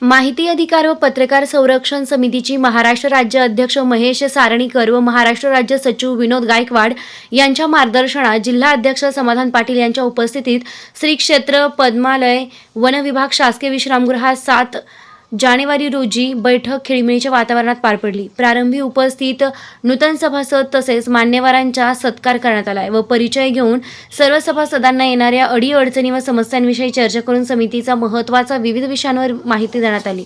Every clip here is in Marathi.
माहिती अधिकार व पत्रकार संरक्षण समितीची महाराष्ट्र राज्य अध्यक्ष महेश सारणीकर व महाराष्ट्र राज्य सचिव विनोद गायकवाड यांच्या मार्गदर्शनात जिल्हा अध्यक्ष समाधान पाटील यांच्या उपस्थितीत श्री क्षेत्र पद्मालय वन विभाग शासकीय विश्रामगृहात 7 जानेवारी रोजी बैठक खेळीमेळीच्या वातावरणात पार पडली। प्रारंभी उपस्थित नूतन सभासद तसेच मान्यवरांचा सत्कार करण्यात आला व परिचय घेऊन सर्व सभासदांना येणाऱ्या अडीअडचणी व समस्यांविषयी चर्चा करून समितीचा महत्त्वाचा विविध विषयांवर माहिती देण्यात आली।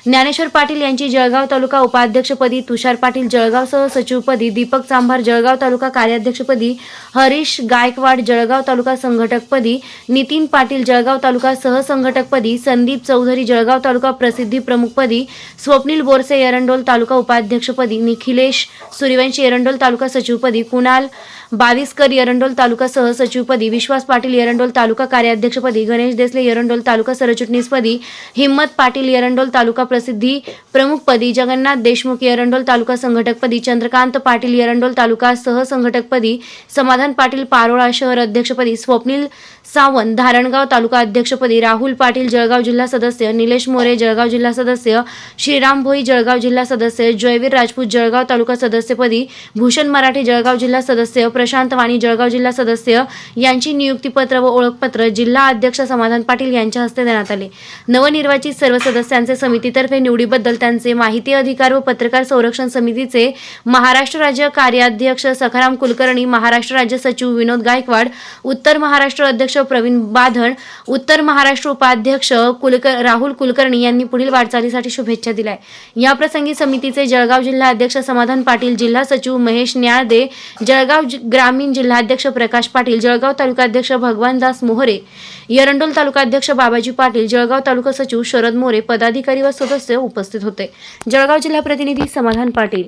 ज्ञानेश्वर पाटील यांची जळगाव तालुका उपाध्यक्षपदी, तुषार पाटील जळगाव सहसचिवपदी, दीपक चांभार जळगाव तालुका कार्याध्यक्षपदी, हरीश गायकवाड जळगाव तालुका संघटकपदी, नितीन पाटील जळगाव तालुका सहसंघटकपदी, संदीप चौधरी जळगाव तालुका प्रसिद्धी प्रमुखपदी, स्वप्नील बोरसे एरंडोल तालुका उपाध्यक्षपदी, निखिलेश सूर्यवंशी एरंडोल तालुका सचिवपदी, कुणाल बाविस्कर एरंडोल तालुका सहसचिवपदी, विश्वास पाटील एरंडोल तालुका कार्याध्यक्षपदी, गणेश देसले एरंडोल तालुका सरचिटणीसपदी, हिम्मत पाटील एरंडोल तालुका प्रसिद्धी प्रमुखपदी, जगन्नाथ देशमुख एरंडोल तालुका संघटकपदी, चंद्रकांत पाटील एरंडोल तालुका सहसंघटकपदी, समाधान पाटील पारोळा शहर अध्यक्षपदी, स्वप्नील सावंत धारणगाव तालुका अध्यक्षपदी, राहुल पाटील जळगाव जिल्हा सदस्य, निलेश मोरे जळगाव जिल्हा सदस्य, श्रीराम भोई जळगाव जिल्हा सदस्य, जयवीर राजपूत जळगाव तालुका सदस्यपदी, भूषण मराठे जळगाव जिल्हा सदस्य, प्रशांत वाणी जळगाव जिल्हा सदस्य यांची नियुक्तीपत्र व ओळखपत्र जिल्हा अध्यक्ष समाधान पाटील यांच्या हस्ते देण्यात आले। नवनिर्वाचित सर्व सदस्यांचे समितीतर्फे निवडीबद्दल त्यांचे माहिती अधिकार व पत्रकार संरक्षण समितीचे महाराष्ट्र राज्य कार्याध्यक्ष सखाराम कुलकर्णी, महाराष्ट्र राज्य सचिव विनोद गायकवाड, उत्तर महाराष्ट्र अध्यक्ष प्रवीण बाधण, उत्तर महाराष्ट्र उपाध्यक्ष राहुल कुलकर्णी यांनी पुढील वाटचालीसाठी शुभेच्छा दिल्या। या प्रसंगी समितीचे जळगाव जिल्हा अध्यक्ष समाधान पाटील, जिल्हा सचिव महेश न्याळदे, जळगाव ग्रामीण जिल्हाध्यक्ष प्रकाश पाटील, जळगाव तालुकाध्यक्ष भगवानदास मोहरे, एरंडोल तालुकाध्यक्ष बाबाजी पाटील, जळगाव तालुका सचिव शरद मोरे, पदाधिकारी व सदस्य उपस्थित होते। जळगाव जिल्हा प्रतिनिधी समाधान पाटील।